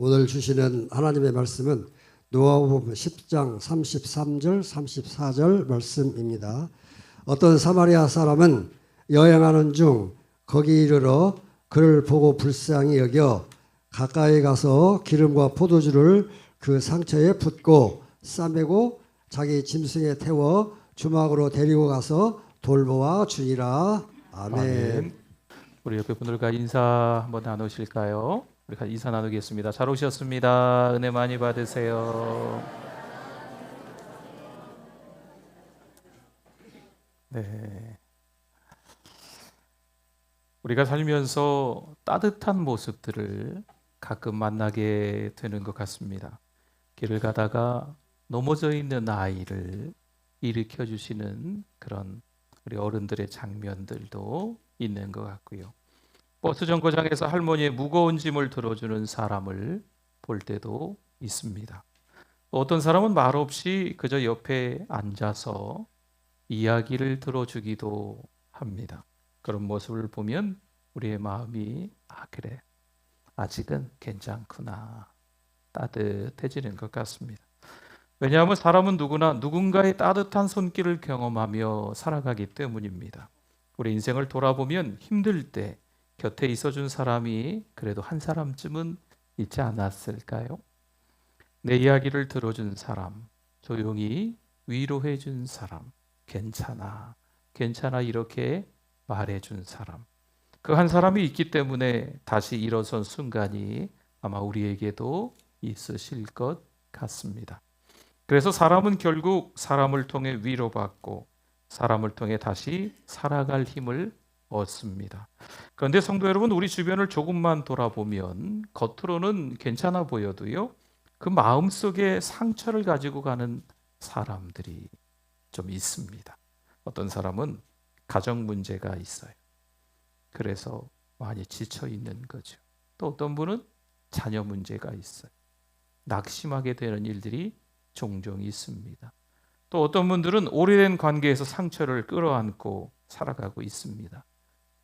오늘 주시는 하나님의 말씀은 누가복음 10장 33절 34절 말씀입니다. 어떤 사마리아 사람은 여행하는 중 거기 이르러 그를 보고 불쌍히 여겨 가까이 가서 기름과 포도주를 그 상처에 붓고 싸매고 자기 짐승에 태워 주막으로 데리고 가서 돌보아 주니라. 아멘. 아멘. 우리 옆에 분들과 인사 한번 나누실까요? 우리 같이 인사 나누겠습니다. 잘 오셨습니다. 은혜 많이 받으세요. 네. 우리가 살면서 따뜻한 모습들을 가끔 만나게 되는 것 같습니다. 길을 가다가 넘어져 있는 아이를 일으켜 주시는 그런 우리 어른들의 장면들도 있는 것 같고요. 버스 정거장에서 할머니의 무거운 짐을 들어주는 사람을 볼 때도 있습니다. 어떤 사람은 말없이 그저 옆에 앉아서 이야기를 들어주기도 합니다. 그런 모습을 보면 우리의 마음이 그래, 아직은 괜찮구나, 따뜻해지는 것 같습니다. 왜냐하면 사람은 누구나 누군가의 따뜻한 손길을 경험하며 살아가기 때문입니다. 우리 인생을 돌아보면 힘들 때 곁에 있어준 사람이 그래도 한 사람쯤은 있지 않았을까요? 내 이야기를 들어준 사람, 조용히 위로해준 사람, 괜찮아, 괜찮아 이렇게 말해준 사람, 그 한 사람이 있기 때문에 다시 일어선 순간이 아마 우리에게도 있으실 것 같습니다. 그래서 사람은 결국 사람을 통해 위로받고 사람을 통해 다시 살아갈 힘을 얻습니다. 그런데 성도 여러분, 우리 주변을 조금만 돌아보면 겉으로는 괜찮아 보여도요, 그 마음속에 상처를 가지고 가는 사람들이 좀 있습니다. 어떤 사람은 가정 문제가 있어요. 그래서 많이 지쳐 있는 거죠. 또 어떤 분은 자녀 문제가 있어요. 낙심하게 되는 일들이 종종 있습니다. 또 어떤 분들은 오래된 관계에서 상처를 끌어안고 살아가고 있습니다.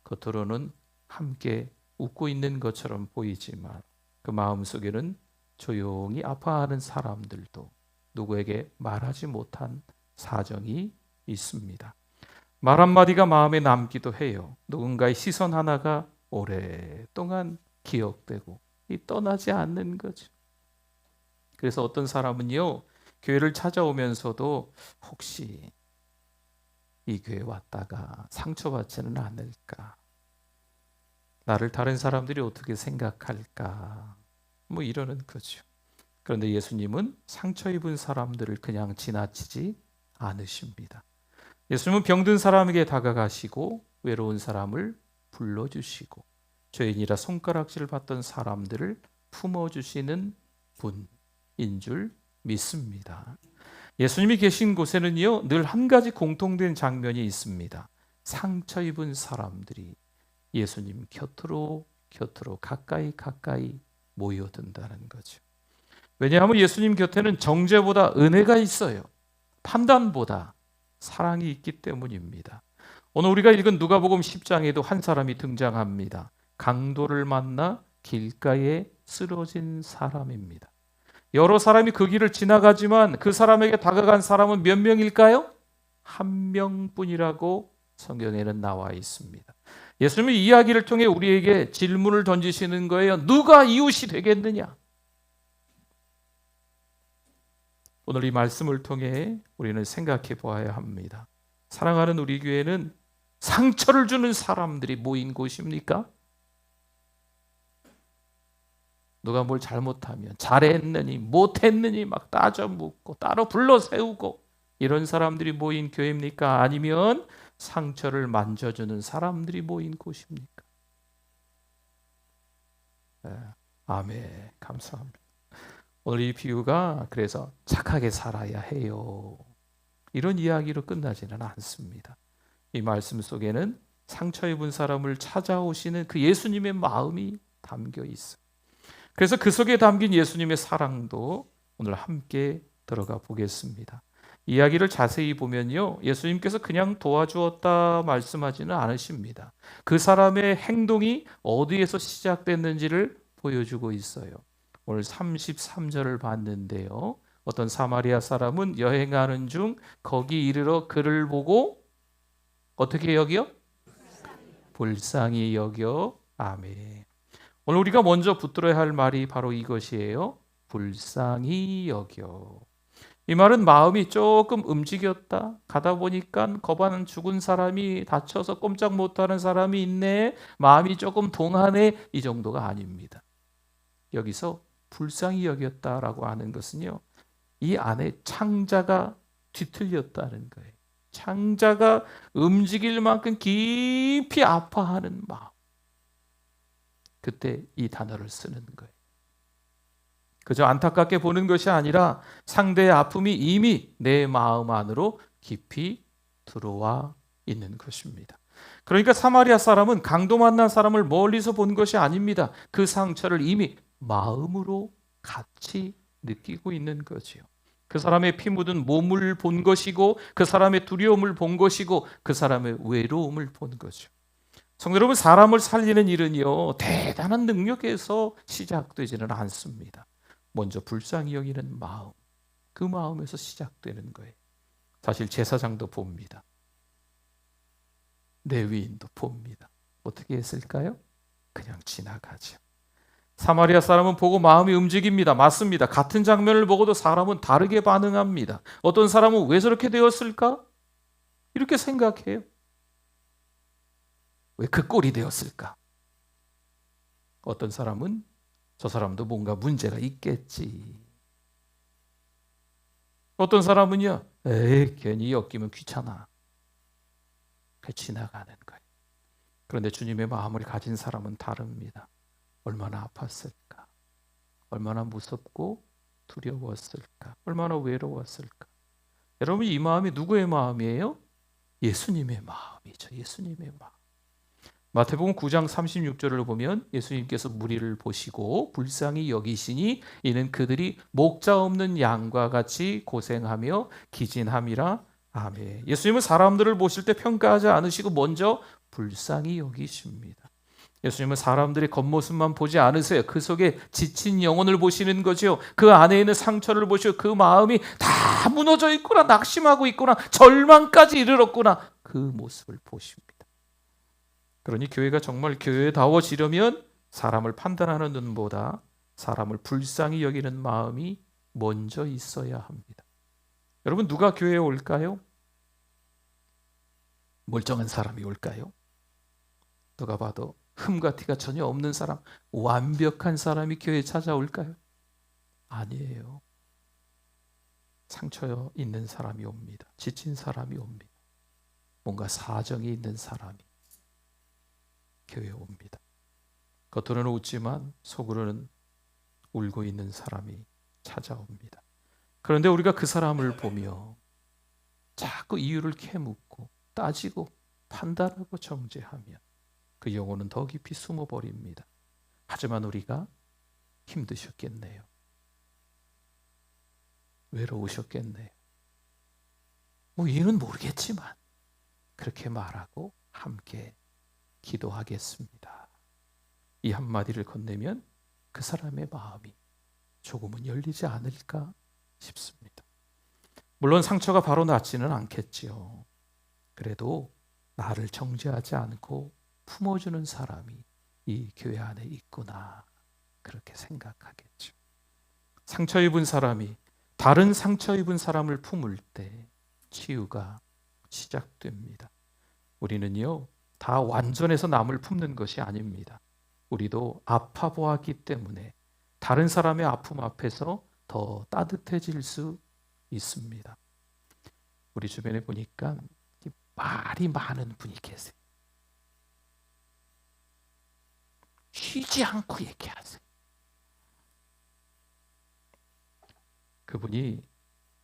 겉으로는 함께 웃고 있는 것처럼 보이지만 그 마음속에는 조용히 아파하는 사람들도 누구에게 말하지 못한 사정이 있습니다. 말 한마디가 마음에 남기도 해요. 누군가의 시선 하나가 오랫동안 기억되고 떠나지 않는 거죠. 그래서 어떤 사람은요, 교회를 찾아오면서도 혹시 이 교회 왔다가 상처받지는 않을까? 나를 다른 사람들이 어떻게 생각할까? 뭐 이러는 거죠. 그런데 예수님은 상처 입은 사람들을 그냥 지나치지 않으십니다. 예수님은 병든 사람에게 다가가시고 외로운 사람을 불러주시고 죄인이라 손가락질 받던 사람들을 품어주시는 분인 줄 믿습니다. 예수님이 계신 곳에는요, 늘 한 가지 공통된 장면이 있습니다. 상처 입은 사람들이 예수님 곁으로 가까이 모여든다는 거죠. 왜냐하면 예수님 곁에는 정죄보다 은혜가 있어요. 판단보다 사랑이 있기 때문입니다. 오늘 우리가 읽은 누가복음 10장에도 한 사람이 등장합니다. 강도를 만나 길가에 쓰러진 사람입니다. 여러 사람이 그 길을 지나가지만 그 사람에게 다가간 사람은 몇 명일까요? 한 명뿐이라고 성경에는 나와 있습니다. 예수님은 이 이야기를 통해 우리에게 질문을 던지시는 거예요. 누가 이웃이 되겠느냐? 오늘 이 말씀을 통해 우리는 생각해 보아야 합니다. 사랑하는 우리 교회는 상처를 주는 사람들이 모인 곳입니까? 누가 뭘 잘못하면 잘했느니 못했느니 막 따져 묻고 따로 불러 세우고 이런 사람들이 모인 교회입니까? 아니면 상처를 만져주는 사람들이 모인 곳입니까? 네. 아멘. 감사합니다. 오늘 이 비유가 그래서 착하게 살아야 해요, 이런 이야기로 끝나지는 않습니다. 이 말씀 속에는 상처 입은 사람을 찾아오시는 그 예수님의 마음이 담겨 있어요. 그래서 그 속에 담긴 예수님의 사랑도 오늘 함께 들어가 보겠습니다. 이야기를 자세히 보면요, 예수님께서 그냥 도와주었다 말씀하지는 않으십니다. 그 사람의 행동이 어디에서 시작됐는지를 보여주고 있어요. 오늘 33절을 봤는데요. 어떤 사마리아 사람은 여행하는 중 거기 이르러 그를 보고 어떻게 여겨? 불쌍히 여겨. 아멘. 오늘 우리가 먼저 붙들어야 할 말이 바로 이것이에요. 불쌍히 여겨. 이 말은 마음이 조금 움직였다. 가다 보니까 거반 죽은 사람이 다쳐서 꼼짝 못하는 사람이 있네. 마음이 조금 동하네. 이 정도가 아닙니다. 여기서 불쌍히 여겼다라고 하는 것은요, 이 안에 창자가 뒤틀렸다는 거예요. 창자가 움직일 만큼 깊이 아파하는 마음. 그때 이 단어를 쓰는 거예요. 그저 안타깝게 보는 것이 아니라 상대의 아픔이 이미 내 마음 안으로 깊이 들어와 있는 것입니다. 그러니까 사마리아 사람은 강도 만난 사람을 멀리서 본 것이 아닙니다. 그 상처를 이미 마음으로 같이 느끼고 있는 거지요. 그 사람의 피 묻은 몸을 본 것이고, 그 사람의 두려움을 본 것이고, 그 사람의 외로움을 본 거죠. 성도 여러분, 사람을 살리는 일은요, 대단한 능력에서 시작되지는 않습니다. 먼저 불쌍히 여기는 마음, 그 마음에서 시작되는 거예요. 사실 제사장도 봅니다. 레위인도 봅니다. 어떻게 했을까요? 그냥 지나가죠. 사마리아 사람은 보고 마음이 움직입니다. 맞습니다. 같은 장면을 보고도 사람은 다르게 반응합니다. 어떤 사람은 왜 저렇게 되었을까? 이렇게 생각해요. 왜 그 꼴이 되었을까? 어떤 사람은 저 사람도 뭔가 문제가 있겠지. 어떤 사람은요, 에이, 괜히 엮이면 귀찮아. 그 지나가는 거예요. 그런데 주님의 마음을 가진 사람은 다릅니다. 얼마나 아팠을까? 얼마나 무섭고 두려웠을까? 얼마나 외로웠을까? 여러분, 이 마음이 누구의 마음이에요? 예수님의 마음이죠. 예수님의 마음. 마태복음 9장 36절을 보면 예수님께서 무리를 보시고 불쌍히 여기시니 이는 그들이 목자 없는 양과 같이 고생하며 기진함이라. 아멘. 예수님은 사람들을 보실 때 평가하지 않으시고 먼저 불쌍히 여기십니다. 예수님은 사람들의 겉모습만 보지 않으세요. 그 속에 지친 영혼을 보시는 거죠. 그 안에 있는 상처를 보시고 그 마음이 다 무너져 있구나, 낙심하고 있구나, 절망까지 이르렀구나, 그 모습을 보십니다. 그러니 교회가 정말 교회다워지려면 사람을 판단하는 눈보다 사람을 불쌍히 여기는 마음이 먼저 있어야 합니다. 여러분, 누가 교회에 올까요? 멀쩡한 사람이 올까요? 누가 봐도 흠과 티가 전혀 없는 사람, 완벽한 사람이 교회에 찾아올까요? 아니에요. 상처 있는 사람이 옵니다. 지친 사람이 옵니다. 뭔가 사정이 있는 사람이 교회에 옵니다. 겉으로는 웃지만 속으로는 울고 있는 사람이 찾아옵니다. 그런데 우리가 그 사람을 보며 자꾸 이유를 캐묻고 따지고 판단하고 정죄하면 그 영혼은 더 깊이 숨어버립니다. 하지만 우리가 힘드셨겠네요. 외로우셨겠네요. 뭐 이유는 모르겠지만 그렇게 말하고 함께 기도하겠습니다. 이 한마디를 건네면 그 사람의 마음이 조금은 열리지 않을까 싶습니다. 물론 상처가 바로 낫지는 않겠지요. 그래도 나를 정죄하지 않고 품어주는 사람이 이 교회 안에 있구나, 그렇게 생각하겠죠. 상처 입은 사람이 다른 상처 입은 사람을 품을 때 치유가 시작됩니다. 우리는요, 다 완전해서 남을 품는 것이 아닙니다. 우리도 아파 보았기 때문에 다른 사람의 아픔 앞에서 더 따뜻해질 수 있습니다. 우리 주변에 보니까 말이 많은 분이 계세요. 쉬지 않고 얘기하세요. 그분이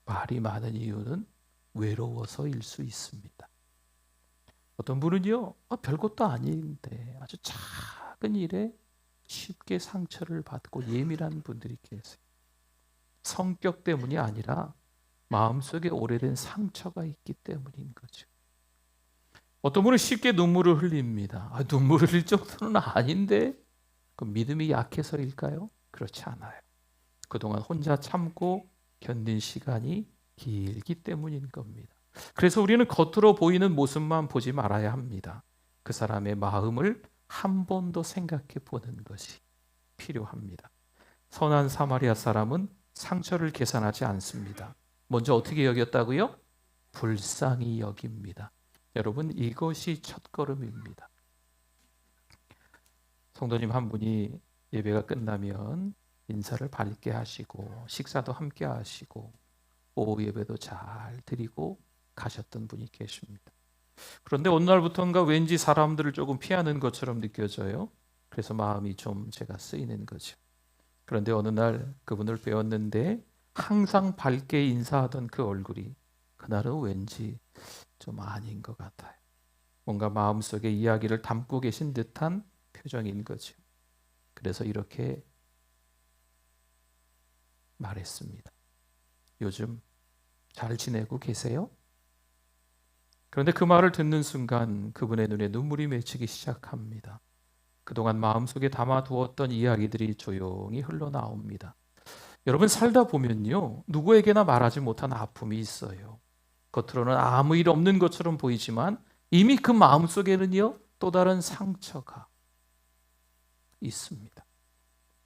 말이 많은 이유는 외로워서일 수 있습니다. 어떤 분은요, 별것도 아닌데 아주 작은 일에 쉽게 상처를 받고 예민한 분들이 계세요. 성격 때문이 아니라 마음속에 오래된 상처가 있기 때문인 거죠. 어떤 분은 쉽게 눈물을 흘립니다. 눈물을 흘릴 정도는 아닌데 그 믿음이 약해서일까요? 그렇지 않아요. 그동안 혼자 참고 견딘 시간이 길기 때문인 겁니다. 그래서 우리는 겉으로 보이는 모습만 보지 말아야 합니다. 그 사람의 마음을 한 번 더 생각해 보는 것이 필요합니다. 선한 사마리아 사람은 상처를 계산하지 않습니다. 먼저 어떻게 여겼다고요? 불쌍히 여깁니다. 여러분, 이것이 첫걸음입니다. 성도님 한 분이 예배가 끝나면 인사를 밝게 하시고 식사도 함께 하시고 오후 예배도 잘 드리고 가셨던 분이 계십니다. 그런데 어느 날부터인가 왠지 사람들을 조금 피하는 것처럼 느껴져요. 그래서 마음이 좀 제가 쓰이는 거죠. 그런데 어느 날 그분을 뵈었는데 항상 밝게 인사하던 그 얼굴이 그날은 왠지 좀 아닌 것 같아요. 뭔가 마음속에 이야기를 담고 계신 듯한 표정인 거죠. 그래서 이렇게 말했습니다. 요즘 잘 지내고 계세요? 그런데 그 말을 듣는 순간 그분의 눈에 눈물이 맺히기 시작합니다. 그동안 마음속에 담아두었던 이야기들이 조용히 흘러나옵니다. 여러분, 살다 보면요, 누구에게나 말하지 못한 아픔이 있어요. 겉으로는 아무 일 없는 것처럼 보이지만 이미 그 마음속에는요, 또 다른 상처가 있습니다.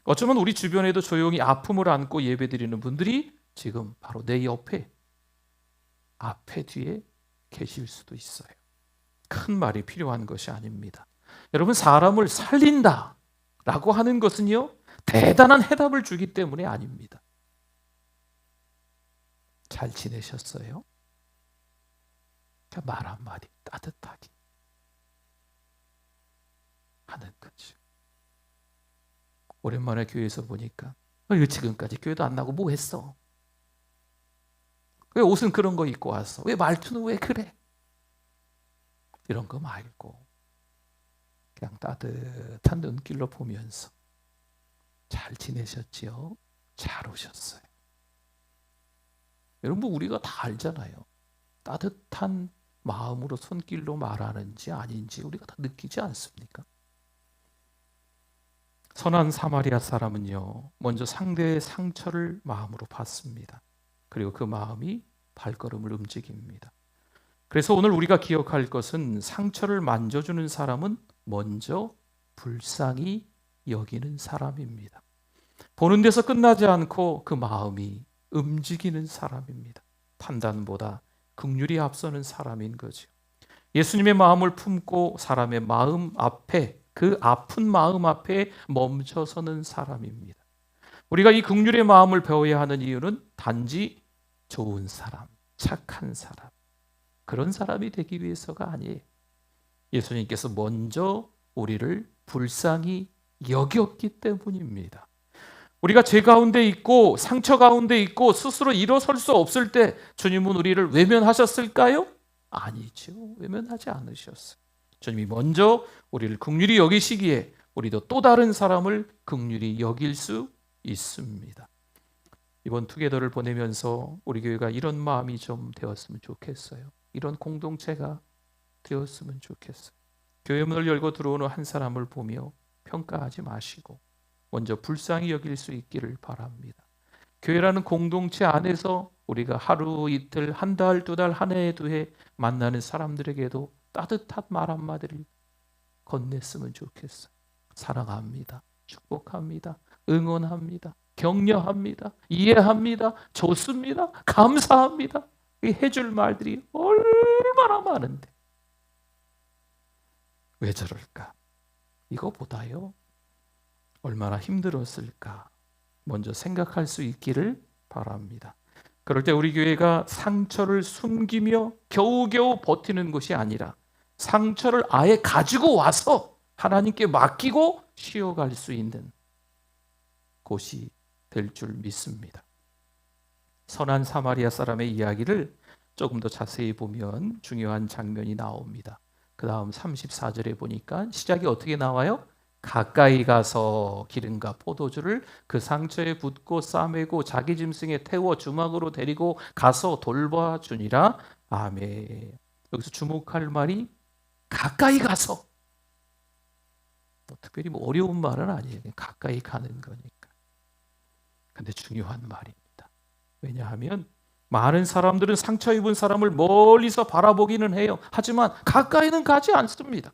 어쩌면 우리 주변에도 조용히 아픔을 안고 예배드리는 분들이 지금 바로 내 옆에, 앞에, 뒤에 계실 수도 있어요. 큰 말이 필요한 것이 아닙니다. 여러분, 사람을 살린다 라고 하는 것은요, 대단한 해답을 주기 때문에 아닙니다. 잘 지내셨어요? 말 한마디 따뜻하게 하는 거죠. 오랜만에 교회에서 보니까 왜 지금까지 교회도 안 나고 뭐 했어? 왜 옷은 그런 거 입고 왔어? 왜 말투는 왜 그래? 이런 거 말고 그냥 따뜻한 눈길로 보면서 잘 지내셨지요? 잘 오셨어요. 여러분, 우리가 다 알잖아요. 따뜻한 마음으로 손길로 말하는지 아닌지 우리가 다 느끼지 않습니까? 선한 사마리아 사람은요, 먼저 상대의 상처를 마음으로 받습니다. 그리고 그 마음이 발걸음을 움직입니다. 그래서 오늘 우리가 기억할 것은 상처를 만져주는 사람은 먼저 불쌍히 여기는 사람입니다. 보는 데서 끝나지 않고 그 마음이 움직이는 사람입니다. 판단보다 긍휼이 앞서는 사람인 거죠. 예수님의 마음을 품고 사람의 마음 앞에, 그 아픈 마음 앞에 멈춰서는 사람입니다. 우리가 이 긍휼의 마음을 배워야 하는 이유는 단지 좋은 사람, 착한 사람, 그런 사람이 되기 위해서가 아니에요. 예수님께서 먼저 우리를 불쌍히 여겼기 때문입니다. 우리가 죄 가운데 있고 상처 가운데 있고 스스로 일어설 수 없을 때 주님은 우리를 외면하셨을까요? 아니죠. 외면하지 않으셨어요. 주님이 먼저 우리를 긍휼히 여기시기에 우리도 또 다른 사람을 긍휼히 여길 수 있습니다. 이번 투게더를 보내면서 우리 교회가 이런 마음이 좀 되었으면 좋겠어요. 이런 공동체가 되었으면 좋겠어요. 교회 문을 열고 들어오는 한 사람을 보며 평가하지 마시고 먼저 불쌍히 여길 수 있기를 바랍니다. 교회라는 공동체 안에서 우리가 하루, 이틀, 한 달, 두 달, 한 해, 두 해 만나는 사람들에게도 따뜻한 말 한마디를 건넸으면 좋겠어요. 사랑합니다. 축복합니다. 응원합니다. 격려합니다. 이해합니다. 좋습니다. 감사합니다. 해줄 말들이 얼마나 많은데 왜 저럴까? 이거보다요, 얼마나 힘들었을까 먼저 생각할 수 있기를 바랍니다. 그럴 때 우리 교회가 상처를 숨기며 겨우겨우 버티는 것이 아니라 상처를 아예 가지고 와서 하나님께 맡기고 쉬어갈 수 있는 곳이 될 줄 믿습니다. 선한 사마리아 사람의 이야기를 조금 더 자세히 보면 중요한 장면이 나옵니다. 그 다음 34절에 보니까 시작이 어떻게 나와요? 가까이 가서 기름과 포도주를 그 상처에 붓고 싸매고 자기 짐승에 태워 주막으로 데리고 가서 돌봐주니라. 아멘. 여기서 주목할 말이 가까이 가서. 특별히 어려운 말은 아니에요. 가까이 가는 거니까. 근데 중요한 말입니다. 왜냐하면 많은 사람들은 상처 입은 사람을 멀리서 바라보기는 해요. 하지만 가까이는 가지 않습니다.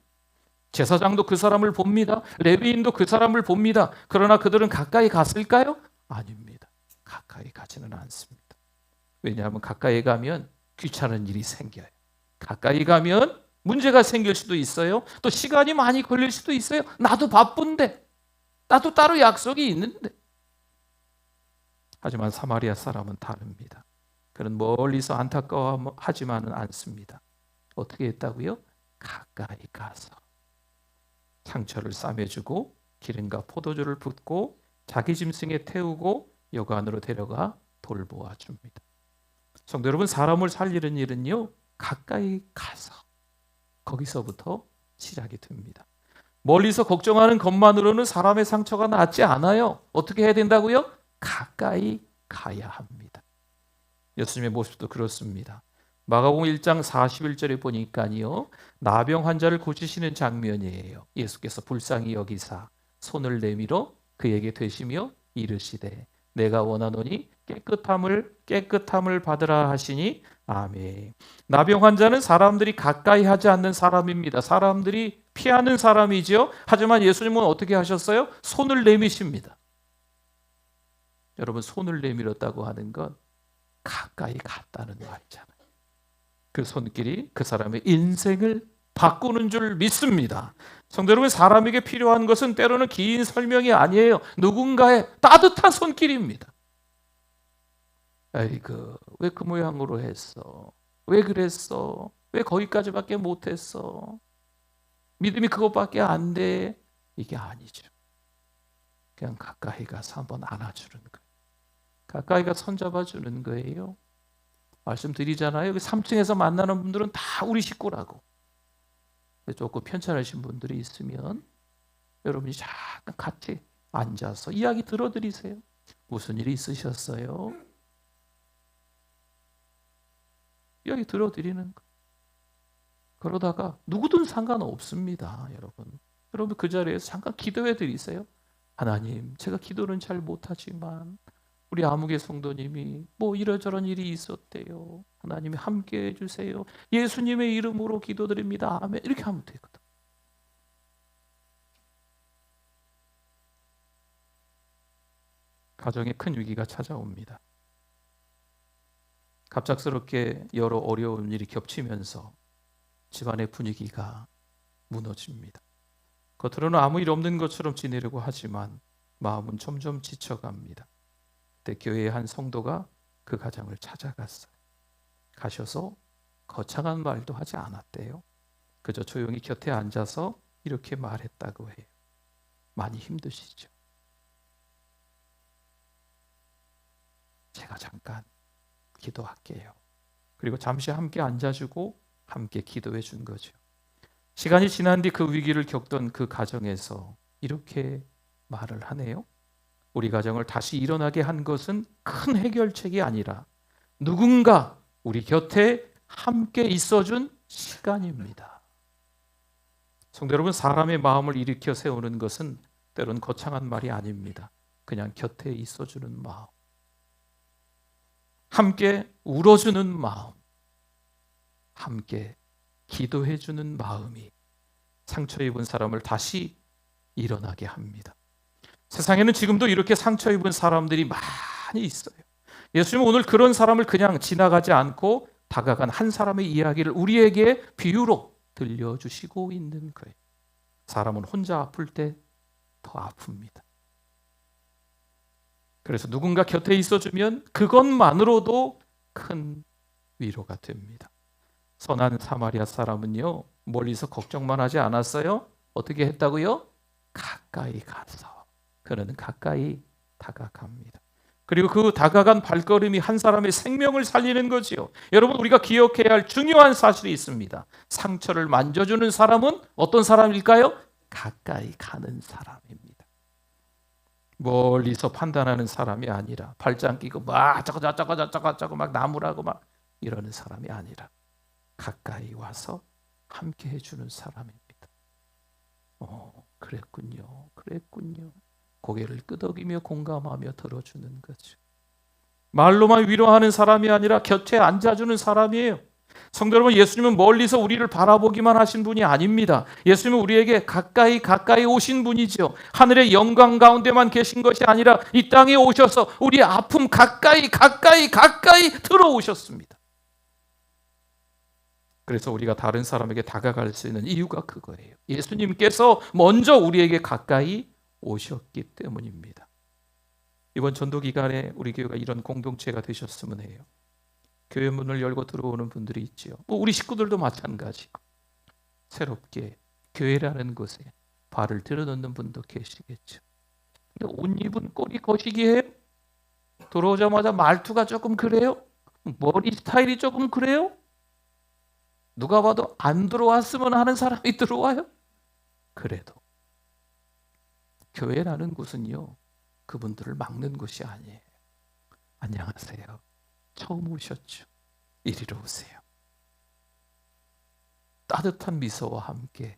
제사장도 그 사람을 봅니다. 레위인도 그 사람을 봅니다. 그러나 그들은 가까이 갔을까요? 아닙니다. 가까이 가지는 않습니다. 왜냐하면 가까이 가면 귀찮은 일이 생겨요. 가까이 가면 문제가 생길 수도 있어요. 또 시간이 많이 걸릴 수도 있어요. 나도 바쁜데, 나도 따로 약속이 있는데. 하지만 사마리아 사람은 다릅니다. 그는 멀리서 안타까워하지만은 않습니다. 어떻게 했다고요? 가까이 가서 상처를 싸매주고 기름과 포도주를 붓고 자기 짐승에 태우고 여관으로 데려가 돌보아 줍니다. 성도 여러분, 사람을 살리는 일은요, 가까이 가서 거기서부터 시작이 됩니다. 멀리서 걱정하는 것만으로는 사람의 상처가 낫지 않아요. 어떻게 해야 된다고요? 가까이 가야 합니다. 예수님의 모습도 그렇습니다. 마가복음 1장 41절에 보니까요, 나병 환자를 고치시는 장면이에요. 예수께서 불쌍히 여기사 손을 내밀어 그에게 되시며 이르시되 내가 원하노니 깨끗함을 받으라 하시니 아멘. 나병 환자는 사람들이 가까이 하지 않는 사람입니다. 사람들이 피하는 사람이지요. 하지만 예수님은 어떻게 하셨어요? 손을 내미십니다. 여러분, 손을 내밀었다고 하는 건 가까이 갔다는 말이잖아요. 그 손길이 그 사람의 인생을 바꾸는 줄 믿습니다. 성도 여러분, 사람에게 필요한 것은 때로는 긴 설명이 아니에요. 누군가의 따뜻한 손길입니다. 아이고, 왜 그 모양으로 했어? 왜 그랬어? 왜 거기까지밖에 못했어? 믿음이 그것밖에 안 돼? 이게 아니죠. 그냥 가까이 가서 한번 안아주는 거예요. 가까이 가서 손잡아 주는 거예요. 말씀드리잖아요. 여기 3층에서 만나는 분들은 다 우리 식구라고. 조금 편찮으신 분들이 있으면 여러분이 잠깐 같이 앉아서 이야기 들어드리세요. 무슨 일이 있으셨어요? 이야기 들어드리는 거. 그러다가 누구든 상관없습니다, 여러분. 여러분 그 자리에서 잠깐 기도해 드리세요. 하나님, 제가 기도는 잘 못하지만 우리 아무개 성도님이 뭐 이러저런 일이 있었대요. 하나님이 함께 해주세요. 예수님의 이름으로 기도드립니다. 아멘. 이렇게 하면 되거든. 가정에 큰 위기가 찾아옵니다. 갑작스럽게 여러 어려운 일이 겹치면서 집안의 분위기가 무너집니다. 겉으로는 아무 일 없는 것처럼 지내려고 하지만 마음은 점점 지쳐갑니다. 그때 교회의 한 성도가 그 가정을 찾아갔어요. 가셔서 거창한 말도 하지 않았대요. 그저 조용히 곁에 앉아서 이렇게 말했다고 해요. 많이 힘드시죠? 제가 잠깐 기도할게요. 그리고 잠시 함께 앉아주고 함께 기도해 준 거죠. 시간이 지난 뒤 그 위기를 겪던 그 가정에서 이렇게 말을 하네요. 우리 가정을 다시 일어나게 한 것은 큰 해결책이 아니라 누군가 우리 곁에 함께 있어준 시간입니다. 성도 여러분, 사람의 마음을 일으켜 세우는 것은 때론 거창한 말이 아닙니다. 그냥 곁에 있어주는 마음, 함께 울어주는 마음, 함께 기도해주는 마음이 상처 입은 사람을 다시 일어나게 합니다. 세상에는 지금도 이렇게 상처 입은 사람들이 많이 있어요. 예수님은 오늘 그런 사람을 그냥 지나가지 않고 다가간 한 사람의 이야기를 우리에게 비유로 들려주시고 있는 거예요. 사람은 혼자 아플 때 더 아픕니다. 그래서 누군가 곁에 있어주면 그것만으로도 큰 위로가 됩니다. 선한 사마리아 사람은요, 멀리서 걱정만 하지 않았어요. 어떻게 했다고요? 가까이 가서. 그는 가까이 다가갑니다. 그리고 그 다가간 발걸음이 한 사람의 생명을 살리는 거지요. 여러분, 우리가 기억해야 할 중요한 사실이 있습니다. 상처를 만져주는 사람은 어떤 사람일까요? 가까이 가는 사람입니다. 멀리서 판단하는 사람이 아니라 발장 끼고 막 저거 막 나무라고 막 이러는 사람이 아니라 가까이 와서 함께 해주는 사람입니다. 그랬군요. 고개를 끄덕이며 공감하며 들어주는 거죠. 말로만 위로하는 사람이 아니라 곁에 앉아주는 사람이에요. 성도 여러분, 예수님은 멀리서 우리를 바라보기만 하신 분이 아닙니다. 예수님은 우리에게 가까이 오신 분이죠. 하늘의 영광 가운데만 계신 것이 아니라 이 땅에 오셔서 우리의 아픔 가까이 들어오셨습니다. 그래서 우리가 다른 사람에게 다가갈 수 있는 이유가 그거예요. 예수님께서 먼저 우리에게 가까이 오셨기 때문입니다. 이번 전도 기간에 우리 교회가 이런 공동체가 되셨으면 해요. 교회 문을 열고 들어오는 분들이 있지요. 우리 식구들도 마찬가지고 새롭게 교회라는 곳에 발을 들여놓는 분도 계시겠죠. 근데 옷 입은 꼴이 거시기해요? 들어오자마자 말투가 조금 그래요? 머리 스타일이 조금 그래요? 누가 봐도 안 들어왔으면 하는 사람이 들어와요? 그래도 교회라는 곳은요, 그분들을 막는 곳이 아니에요. 안녕하세요. 처음 오셨죠? 이리로 오세요. 따뜻한 미소와 함께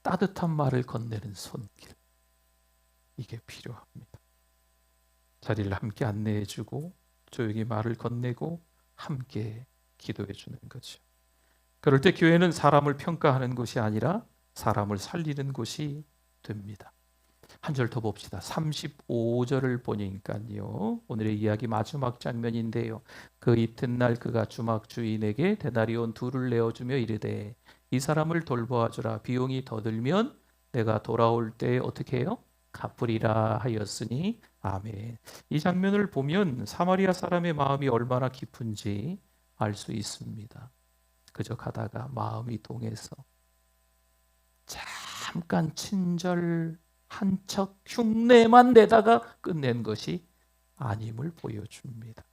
따뜻한 말을 건네는 손길. 이게 필요합니다. 자리를 함께 안내해주고 조용히 말을 건네고 함께 기도해주는 거죠. 그럴 때 교회는 사람을 평가하는 곳이 아니라 사람을 살리는 곳이 됩니다. 한 절 더 봅시다. 35절을 보니까요, 오늘의 이야기 마지막 장면인데요. 그 이튿날 그가 주막 주인에게 데나리온 2를 내어주며 이르되 이 사람을 돌보아 주라. 비용이 더 들면 내가 돌아올 때 어떻게 해요? 갚으리라 하였으니 아멘. 이 장면을 보면 사마리아 사람의 마음이 얼마나 깊은지 알 수 있습니다. 그저 가다가 마음이 동해서 잠깐 친절 한 척 흉내만 내다가 끝낸 것이 아님을 보여줍니다.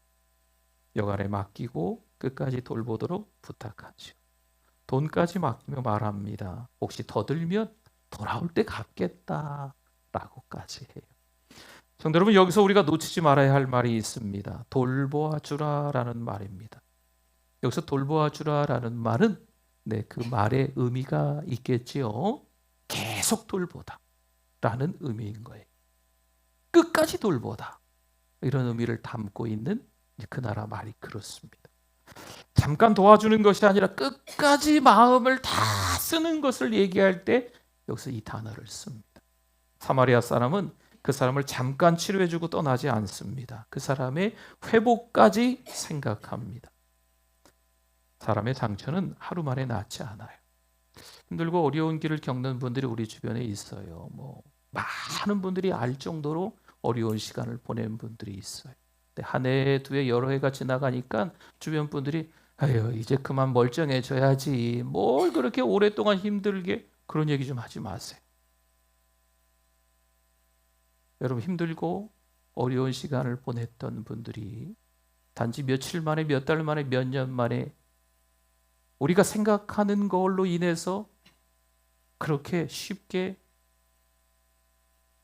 여간에 맡기고 끝까지 돌보도록 부탁하죠. 돈까지 맡기며 말합니다. 혹시 더 들면 돌아올 때 갚겠다 라고까지 해요. 성도 여러분, 여기서 우리가 놓치지 말아야 할 말이 있습니다. 돌보아 주라라는 말입니다. 여기서 돌보아 주라라는 말은 그 말의 의미가 있겠지요. 계속 돌보다 라는 의미인 거예요. 끝까지 돌보다 이런 의미를 담고 있는 그 나라 말이 그렇습니다. 잠깐 도와주는 것이 아니라 끝까지 마음을 다 쓰는 것을 얘기할 때 여기서 이 단어를 씁니다. 사마리아 사람은 그 사람을 잠깐 치료해주고 떠나지 않습니다. 그 사람의 회복까지 생각합니다. 사람의 상처는 하루 만에 낫지 않아요. 힘들고 어려운 길을 겪는 분들이 우리 주변에 있어요. 많은 분들이 알 정도로 어려운 시간을 보낸 분들이 있어요. 한 해, 두 해, 여러 해가 지나가니까 주변 분들이 아유, 이제 그만 멀쩡해져야지. 뭘 그렇게 오랫동안 힘들게, 그런 얘기 좀 하지 마세요. 여러분, 힘들고 어려운 시간을 보냈던 분들이 단지 며칠 만에, 몇 달 만에, 몇 년 만에 우리가 생각하는 걸로 인해서 그렇게 쉽게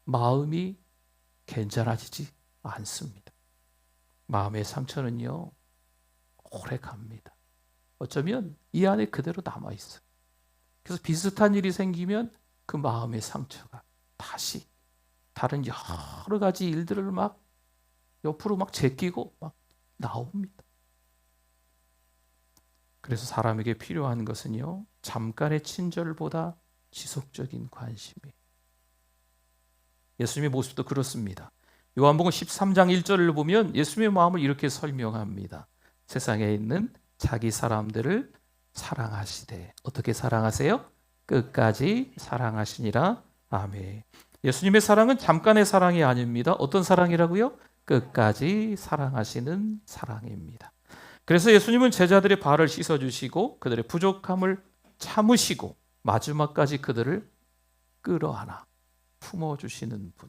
마음이 괜찮아지지 않습니다. 마음의 상처는요, 오래 갑니다. 어쩌면 이 안에 그대로 남아있어요. 그래서 비슷한 일이 생기면 그 마음의 상처가 다시 다른 여러 가지 일들을 막 옆으로 막 제끼고 막 나옵니다. 그래서 사람에게 필요한 것은요, 잠깐의 친절보다 지속적인 관심이에요. 예수님의 모습도 그렇습니다. 요한복음 13장 1절을 보면 예수님의 마음을 이렇게 설명합니다. 세상에 있는 자기 사람들을 사랑하시되 어떻게 사랑하세요? 끝까지 사랑하시니라. 아멘. 예수님의 사랑은 잠깐의 사랑이 아닙니다. 어떤 사랑이라고요? 끝까지 사랑하시는 사랑입니다. 그래서 예수님은 제자들의 발을 씻어주시고 그들의 부족함을 참으시고 마지막까지 그들을 끌어안아 품어주시는 분.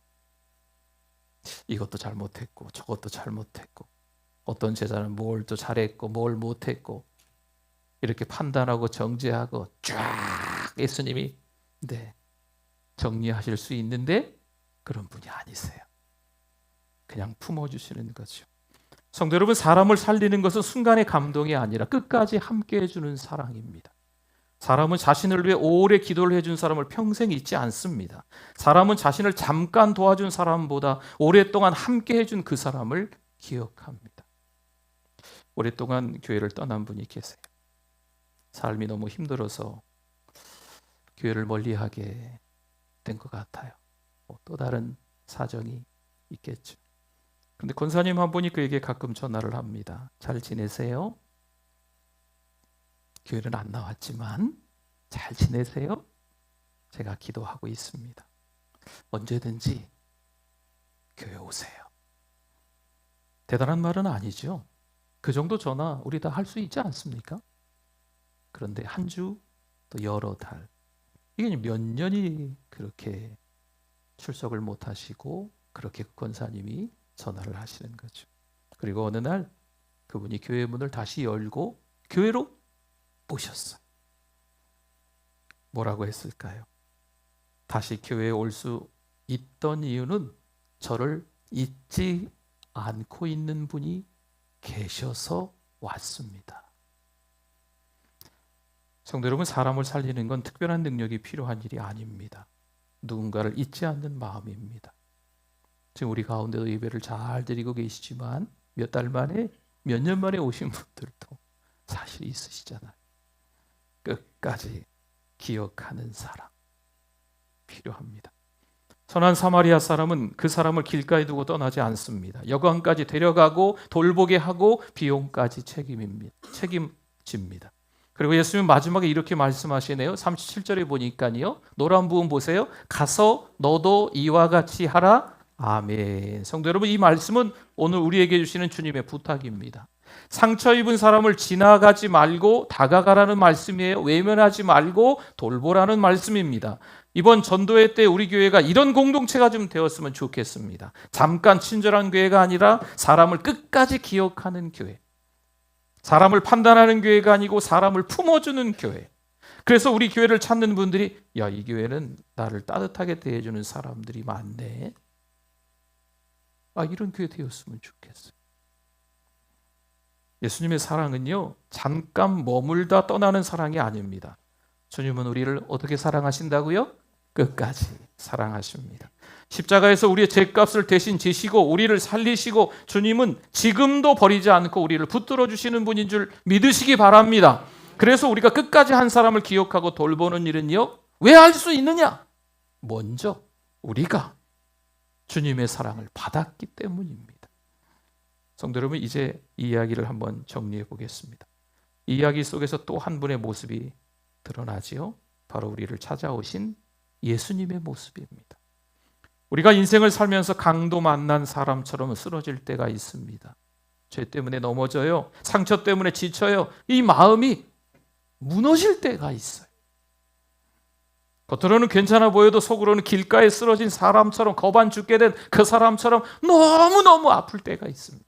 이것도 잘못했고 저것도 잘못했고 어떤 제자는 뭘 또 잘했고 뭘 못했고 이렇게 판단하고 정죄하고 쫙 예수님이 정리하실 수 있는데 그런 분이 아니세요. 그냥 품어주시는 거죠. 성도 여러분, 사람을 살리는 것은 순간의 감동이 아니라 끝까지 함께 해주는 사랑입니다. 사람은 자신을 위해 오래 기도를 해준 사람을 평생 잊지 않습니다. 사람은 자신을 잠깐 도와준 사람보다 오랫동안 함께 해준 그 사람을 기억합니다. 오랫동안 교회를 떠난 분이 계세요. 삶이 너무 힘들어서 교회를 멀리하게 된 것 같아요. 또 다른 사정이 있겠죠. 그런데 권사님 한 분이 그에게 가끔 전화를 합니다. 잘 지내세요? 교회는 안 나왔지만 잘 지내세요? 제가 기도하고 있습니다. 언제든지 교회 오세요. 대단한 말은 아니죠. 그 정도 전화 우리 다 할 수 있지 않습니까? 그런데 한 주, 또 여러 달, 이게 몇 년이 그렇게 출석을 못 하시고 그렇게 권사님이 전화를 하시는 거죠. 그리고 어느 날 그분이 교회 문을 다시 열고 교회로 오셨어요. 뭐라고 했을까요? 다시 교회에 올 수 있던 이유는 저를 잊지 않고 있는 분이 계셔서 왔습니다. 성도 여러분, 사람을 살리는 건 특별한 능력이 필요한 일이 아닙니다. 누군가를 잊지 않는 마음입니다. 지금 우리 가운데도 예배를 잘 드리고 계시지만 몇 달 만에, 몇 년 만에 오신 분들도 사실 있으시잖아요. 끝까지 기억하는 사람 필요합니다. 선한 사마리아 사람은 그 사람을 길가에 두고 떠나지 않습니다. 여관까지 데려가고 돌보게 하고 비용까지 책임집니다. 그리고 예수님 마지막에 이렇게 말씀하시네요. 37절에 보니까요. 노란 부분 보세요. 가서 너도 이와 같이 하라. 아멘. 성도 여러분, 이 말씀은 오늘 우리에게 주시는 주님의 부탁입니다. 상처 입은 사람을 지나가지 말고 다가가라는 말씀이에요. 외면하지 말고 돌보라는 말씀입니다. 이번 전도회 때 우리 교회가 이런 공동체가 좀 되었으면 좋겠습니다. 잠깐 친절한 교회가 아니라 사람을 끝까지 기억하는 교회. 사람을 판단하는 교회가 아니고 사람을 품어주는 교회. 그래서 우리 교회를 찾는 분들이 야, 이 교회는 나를 따뜻하게 대해주는 사람들이 많네. 이런 교회 되었으면 좋겠어요. 예수님의 사랑은요, 잠깐 머물다 떠나는 사랑이 아닙니다. 주님은 우리를 어떻게 사랑하신다고요? 끝까지 사랑하십니다. 십자가에서 우리의 죄값을 대신 지시고 우리를 살리시고 주님은 지금도 버리지 않고 우리를 붙들어 주시는 분인 줄 믿으시기 바랍니다. 그래서 우리가 끝까지 한 사람을 기억하고 돌보는 일은요, 왜 할 수 있느냐? 먼저 우리가 주님의 사랑을 받았기 때문입니다. 성도 여러분, 이제 이 이야기를 한번 정리해 보겠습니다. 이 이야기 속에서 또 한 분의 모습이 드러나지요. 바로 우리를 찾아오신 예수님의 모습입니다. 우리가 인생을 살면서 강도 만난 사람처럼 쓰러질 때가 있습니다. 죄 때문에 넘어져요. 상처 때문에 지쳐요. 이 마음이 무너질 때가 있어요. 겉으로는 괜찮아 보여도 속으로는 길가에 쓰러진 사람처럼, 겁안 죽게 된 그 사람처럼 너무너무 아플 때가 있습니다.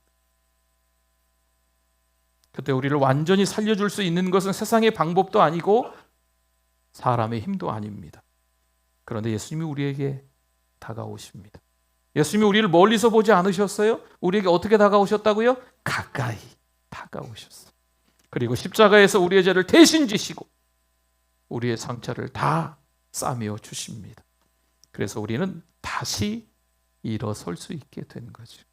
그때 우리를 완전히 살려줄 수 있는 것은 세상의 방법도 아니고 사람의 힘도 아닙니다. 그런데 예수님이 우리에게 다가오십니다. 예수님이 우리를 멀리서 보지 않으셨어요? 우리에게 어떻게 다가오셨다고요? 가까이 다가오셨어요. 그리고 십자가에서 우리의 죄를 대신 지시고 우리의 상처를 다 싸매어 주십니다. 그래서 우리는 다시 일어설 수 있게 된 거죠.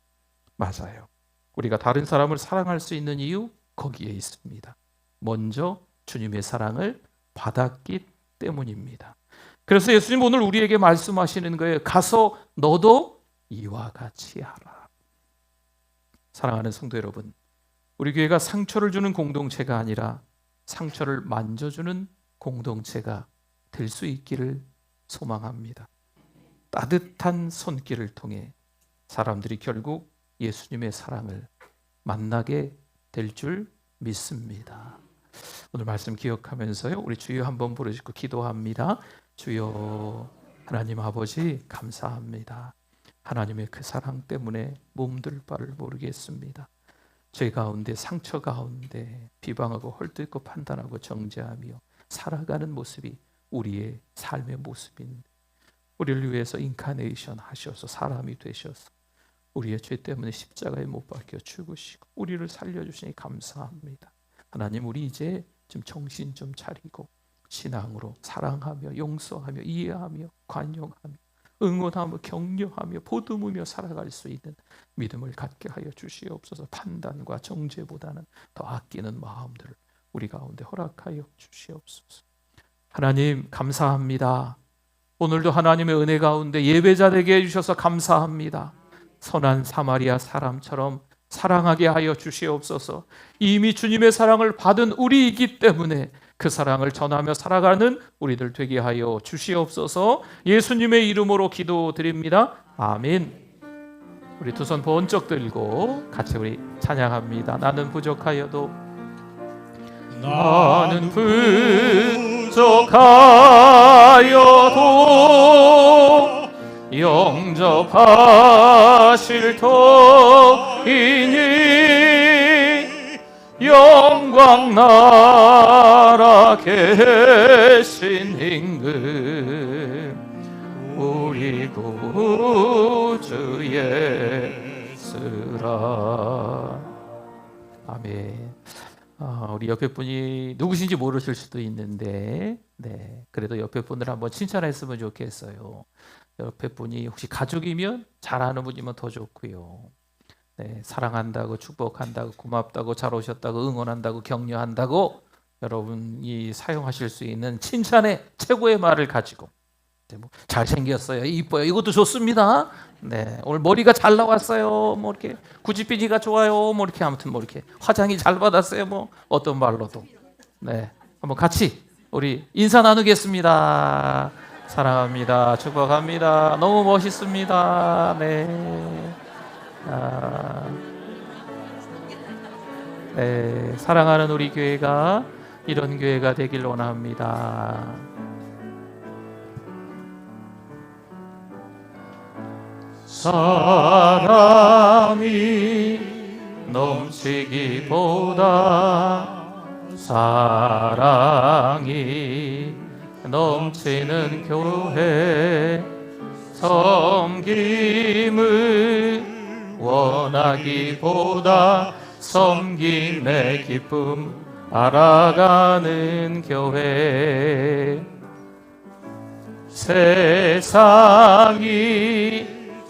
맞아요. 우리가 다른 사람을 사랑할 수 있는 이유 거기에 있습니다. 먼저 주님의 사랑을 받았기 때문입니다. 그래서 예수님 오늘 우리에게 말씀하시는 거예요. 가서 너도 이와 같이 하라. 사랑하는 성도 여러분, 우리 교회가 상처를 주는 공동체가 아니라 상처를 만져주는 공동체가 될 수 있기를 소망합니다. 따뜻한 손길을 통해 사람들이 결국 예수님의 사랑을 만나게 될 줄 믿습니다. 오늘 말씀 기억하면서요, 우리 주여 한번 부르시고 기도합니다. 주여, 하나님 아버지 감사합니다. 하나님의 그 사랑 때문에 몸둘 바를 모르겠습니다. 죄 가운데, 상처 가운데 비방하고 헐뜯고 판단하고 정죄하며 살아가는 모습이 우리의 삶의 모습인데, 우리를 위해서 인카네이션 하셔서 사람이 되셔서 우리의 죄 때문에 십자가에 못 박혀 죽으시고 우리를 살려주시니 감사합니다. 하나님, 우리 이제 좀 정신 좀 차리고 신앙으로 사랑하며 용서하며 이해하며 관용하며 응원하며 격려하며 보듬으며 살아갈 수 있는 믿음을 갖게 하여 주시옵소서. 판단과 정죄보다는 더 아끼는 마음들을 우리 가운데 허락하여 주시옵소서. 하나님 감사합니다. 오늘도 하나님의 은혜 가운데 예배자 되게 해주셔서 감사합니다. 선한 사마리아 사람처럼 사랑하게 하여 주시옵소서. 이미 주님의 사랑을 받은 우리이기 때문에 그 사랑을 전하며 살아가는 우리들 되게 하여 주시옵소서. 예수님의 이름으로 기도드립니다. 아멘. 우리 두 손 번쩍 들고 같이 우리 찬양합니다. 나는 부족하여도 영접하실 터이니 영광 나라 계신 임금 우리 구주 예수라. 아멘. 우리 옆에 분이 누구신지 모르실 수도 있는데, 그래도 옆에 분을 한번 칭찬했으면 좋겠어요. 옆에 분이 혹시 가족이면 잘하는 분이면 더 좋고요. 사랑한다고 축복한다고 고맙다고 잘 오셨다고 응원한다고 격려한다고 여러분이 사용하실 수 있는 칭찬의 최고의 말을 가지고 잘생겼어요, 이뻐요, 이것도 좋습니다. 오늘 머리가 잘 나왔어요, 뭐 이렇게 구찌삐지가 좋아요, 뭐 이렇게 아무튼 뭐 이렇게 화장이 잘 받았어요, 뭐 어떤 말로도 한번 같이 우리 인사 나누겠습니다. 사랑합니다. 축복합니다. 너무 멋있습니다. 사랑하는 우리 교회가 이런 교회가 되길 원합니다. 사랑이 넘치기보다 사랑이 넘치는 교회 섬김을 원하기보다 섬김의 기쁨 알아가는 교회 세상이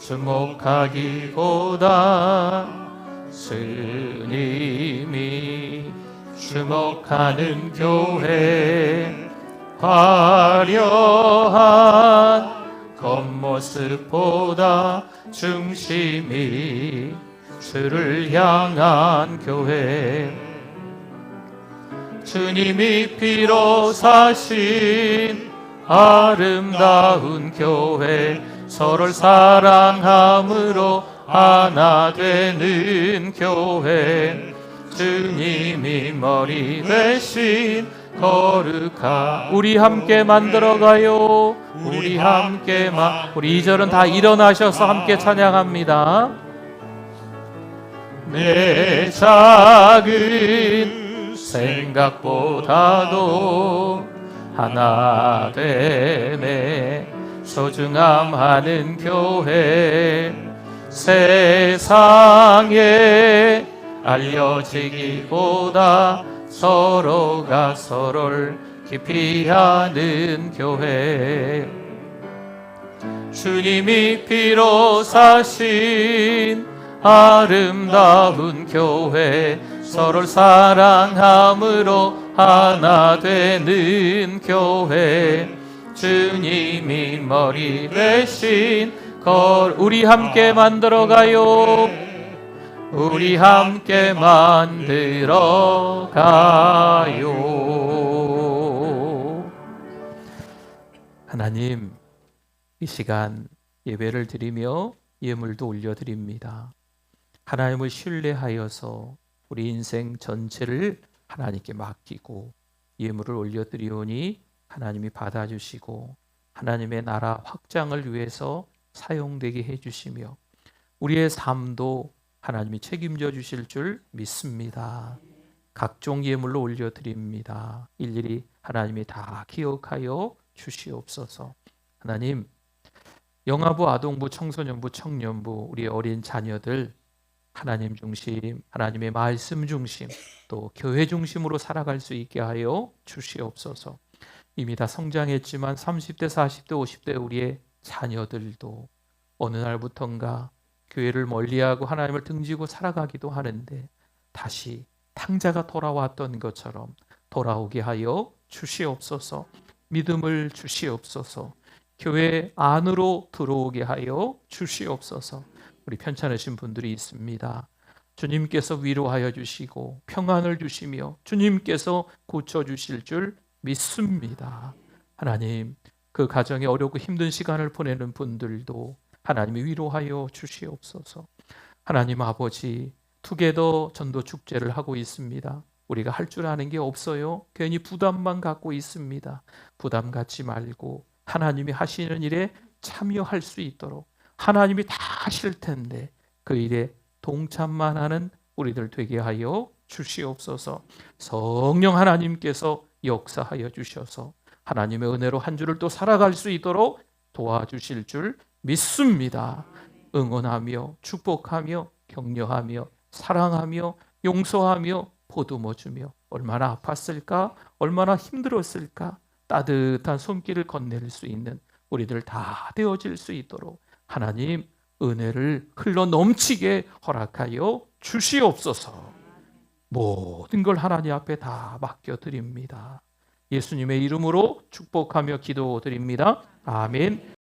주목하기보다 주님이 주목하는 교회 화려한 겉모습보다 중심이 주를 향한 교회 주님이 피로 사신 아름다운 교회 서로를 사랑함으로 하나 되는 교회 주님이 머리 대신 거룩한 우리 함께 만들어가요. 우리 함께 우리 2절은 다 일어나셔서 함께 찬양합니다. 내 작은 생각보다도 하나 됨에 소중함하는 교회 세상에 알려지기보다 서로가 서로를 깊이 아는 교회 주님이 피로 사신 아름다운 교회 서로를 사랑함으로 하나 되는 교회 주님이 머리 대신 우리 함께 만들어가요. 우리 함께 만들어가요. 하나님, 이 시간 예배를 드리며 예물도 올려드립니다. 하나님을 신뢰하여서 우리 인생 전체를 하나님께 맡기고 예물을 올려드리오니 하나님이 받아주시고 하나님의 나라 확장을 위해서 사용되게 해주시며 우리의 삶도 하나님이 책임져 주실 줄 믿습니다. 각종 예물로 올려드립니다. 일일이 하나님이 다 기억하여 주시옵소서. 하나님, 영아부, 아동부, 청소년부, 청년부 우리 어린 자녀들 하나님 중심, 하나님의 말씀 중심, 또 교회 중심으로 살아갈 수 있게 하여 주시옵소서. 이미 다 성장했지만 30대, 40대, 50대 우리의 자녀들도 어느 날부턴가 교회를 멀리하고 하나님을 등지고 살아가기도 하는데 다시 탕자가 돌아왔던 것처럼 돌아오게 하여 주시옵소서. 믿음을 주시옵소서. 교회 안으로 들어오게 하여 주시옵소서. 우리 편찮으신 분들이 있습니다. 주님께서 위로하여 주시고 평안을 주시며 주님께서 고쳐주실 줄 믿습니다. 하나님, 그 가정에 어렵고 힘든 시간을 보내는 분들도 하나님이 위로하여 주시옵소서. 하나님 아버지, 투게더 전도 축제를 하고 있습니다. 우리가 할 줄 아는 게 없어요. 괜히 부담만 갖고 있습니다. 부담 갖지 말고 하나님이 하시는 일에 참여할 수 있도록, 하나님이 다 하실 텐데 그 일에 동참만 하는 우리들 되게 하여 주시옵소서. 성령 하나님께서 역사하여 주셔서 하나님의 은혜로 한 주를 또 살아갈 수 있도록 도와주실 줄 믿습니다. 응원하며 축복하며 격려하며 사랑하며 용서하며 보듬어주며 얼마나 아팠을까, 얼마나 힘들었을까, 따뜻한 손길을 건넬 수 있는 우리들 다 되어질 수 있도록 하나님 은혜를 흘러 넘치게 허락하여 주시옵소서. 모든 걸 하나님 앞에 다 맡겨드립니다. 예수님의 이름으로 축복하며 기도드립니다. 아멘.